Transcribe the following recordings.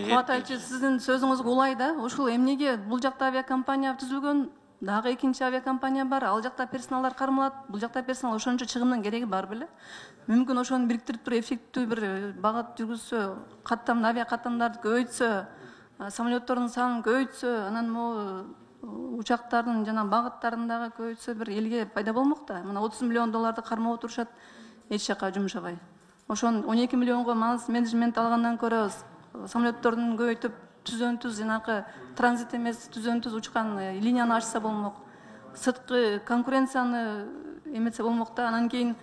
Кубат айчы, сиздин сөзүңүз улай да. Ушул эмнеге бул жакта авиакомпания түзүлгөн, дагы экинчи авиакомпания бар, ал жакта персоналдар кармалат, бул жакта персонал, ошончо чыгымдын кереги бар беле? Мүмкүн ошону бириктирип туруп эффективдүү бир багыт жүргүзсө, каттам авиа каттамдарды көбөйтсө, самолеттордун санын көбөйтсө, анан могу учактардын жана багыттарын дагы көбөйтсө бир элге пайда болмок да. Мына 30 миллион долларды кармап отурушат, эч жака жумшабай. Ошон 12 миллионго менеджмент алгандан көрө самолеттордун көбөйтүп түзөн-түз жанакы транзит эмес түзөн-түз учкан линияны ачса болмок. Сырткы конкуренцияны эметсе болмок да. Анан кийин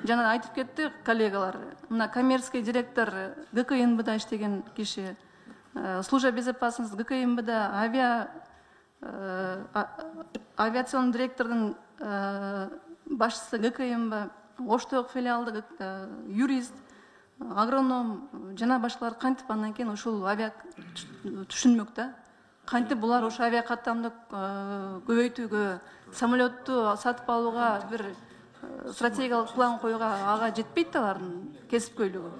жана айтып кетти коллегалар. Мына коммерческий директор ГКНБда иштеген киши, служба безопасности ГКНБда, авиационный директордун башчысы ГКНБ, Оштог филиалды юрист, агроном жана башкалар кантип андан кийин ушул авиа түшүнмөк да. Кантип булар ошо авиа каттамды көбөйтүүгө, самолетту сатып алууга бир стратегиялык план коюуга ага жетпейт да алардын кесипкөйлүгү.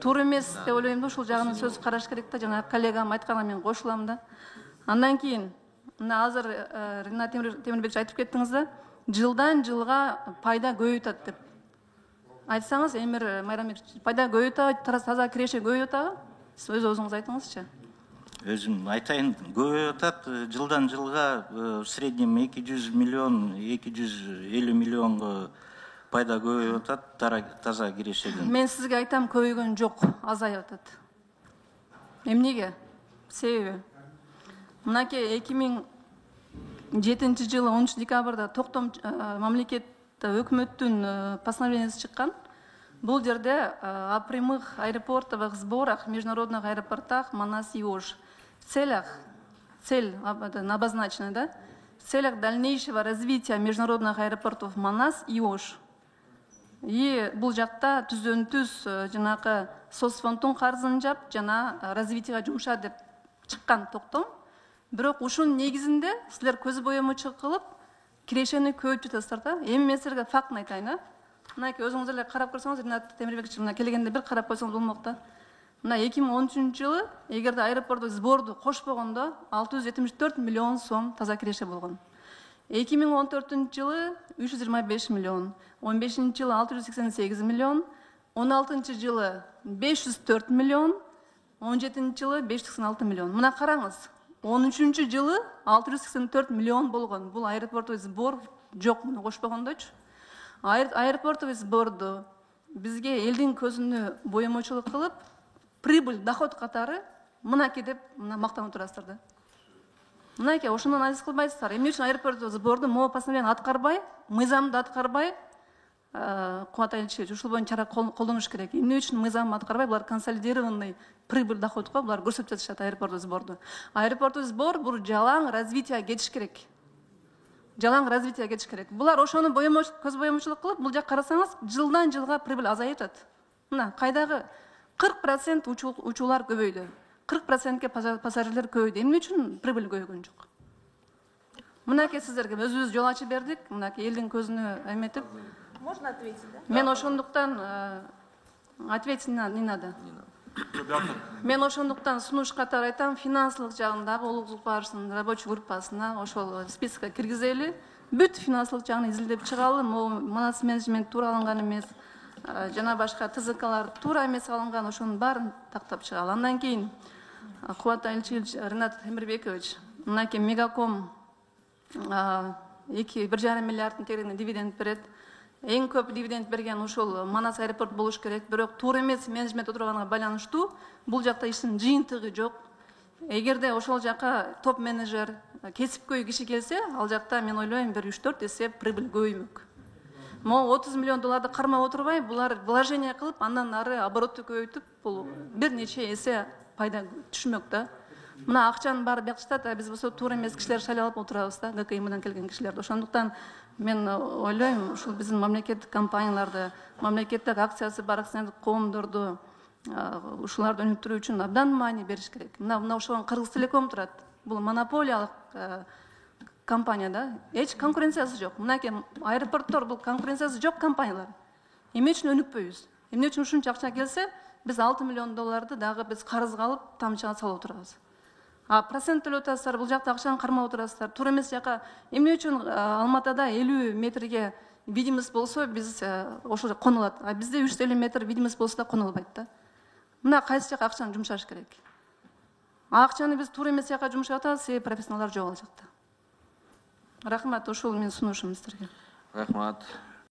Туура эмес деп ойлойм да, ушул жагын сөз караш керек да. Жана коллегам айтканга мен кошулам да. Андан кийин мына азыр Ринат Темирбекович айтып кеттиңиз да, жылдан жылга пайда көбөйүп атат деп. Айтсаңыз, Эмир Майрамбекович, пайда көбөйүп атабы, таза киреше көбөйүп атабы? Сиз өзүңүз айтыңызчы. Өзүм айтайын, көбөйүп атат, жылдан жылга в среднем 200 миллион, 250 миллионго пайда көбөйүп атат таза кирешеден. Мен сизге айтам, көбөйгөн жок, азайып атат. Эмнеге? Себеби мынакей 2007 жылы 10 декабрда токтом мамлекетте өкмөттүн постановлениясы чыккан. Бул жерде о прямых аэропортовых сборах в международных аэропортах Манас и Ош цель обозначена, да? В целях дальнейшего развития международных аэропортов Манас и Ош. И бул жакта түзөн-түз жанакы соцфонддун карзын жап, жана развитияга жумша деп чыккан токтом. Бирок ушунун негизинде силер көз боемочу кылып, кирешени көбөйтүп жатасыздар да. Эми мен силерге фактын айтайын да. Мынакей өзүңүз эле карап көрсөңүз, Ринат Темирбекович, мына келгенде бир карап койсоңуз болмок да. Мына 2013 жылы эгерде аэропорттук сборду кошпогондо 674 миллион сом таза киреше болгон. 2014 жылы 325 миллион, 15 жылы 688 миллион, 16 жылы 504 миллион, 17 жылы 596 миллион. Мына караңыз. 13 жылы 684 миллион болгон. Бул аэропорттук сбор жок, муну кошпогондочу. Аэропортовый сборду бизге элдин көзүнө боемочулук кылып, прибыль, доход катары мынакей деп мактанып турасыздар да. Мынакей ошондон анализ кылбайсыздар. Эмне үчүн аэропорттук сборду могу постановление аткарбай, мыйзамды аткарбай, Кубат Ильич, ушул боюнча чара колдонуш керек. Эмне үчүн мыйзамды аткарбай, булар консолидированный прибыль, доходко булар көрсөтүп жатышат аэропорттук сборду. Аэропорттук сбор бул жалаң развитие кетиш керек. Жалаң развитие кетиш керек. Булар ошону көз боемочулук кылып, бул жак карасаңыз, жылдан жылга прибыль азайып атат. Мына кайдагы 40% учуулар көбөйдү. 40%ке пассажирлер көбөйдү. Эмне үчүн прибыль көбөйгөн жок? Мынакей сиздерге өзүбүз жол ачып бердик. Мынакей элдин көзүнө эметип. Можно ответить, да? Мен ошондуктан ответить не надо. Мен ошондуктан сунуш катары айтам, финансылык жагындагы улугулук барышынын рабочий группасына ошол спискке киргизели, бүт финансылык жагын изилдеп чыгалы. Манас менеджмент туура алынган эмес, жана башка ТЗКлар туура эмес алынган, ошонун баарын тактап чыгалы. Андан кийин Кубат Ильич, Ринат Темирбекович, мынакей Мегаком 1,5 миллиарддын тегерегинде дивиденд берет. Эң көп дивиденд берген ушул Манас аэропорт болуш керек. Бирок туура эмес менеджмент отурганга байланыштуу бул жакта иштин жыйынтыгы жок. Эгерде ошол жака топ менеджер, кесипкөй киши келсе, ал жакта мен ойлойм бир 3-4 эсе прибыль көбөймөк. Могу 30 миллион долларды кармап отурбай, булар вложение кылып, андан ары оборотты көбөйтүп, бул бир нече эсе пайда түшмөк да. Мына акчанын баары бияк жатат, биз болсо туура эмес кишилер шайлап отурабыз да, ГКМдан келген кишилерди. Ошондуктан мен ойлойм, ушул биздин мамлекеттик компанияларды, мамлекеттик акциясы бар акционерлик коомдорду ушуларды өнүктүрүү үчүн абдан маани бериш керек. Мына ошол Кыргыз Телеком турат. Бул монополиялык компания да. Эч конкуренциясы жок. Мынакей аэропорттор бул конкуренциясы жок компаниялар. Эмне үчүн өнүкпөйбүз? Эмне үчүн ушунча акча келсе, біз 6 миллион долларды дагы біз карызга алып тамчыга салып отурабыз. А процент төлөп атасыздар, бул жакта акчаны кармап отурасыздар. Туура эмес жака эмне үчүн Алматада 50 метрге видимость болсо биз ошол конулат. А бизде 350 метр видимость болсо да конулбайт да. Мына кайсы жака акчаны жумшаш керек. Акчаны биз туура эмес жака жумшап атабыз, профессионалдар жок ал жакта. Рахмат, ошол менин сунушум сиздерге. Рахмат.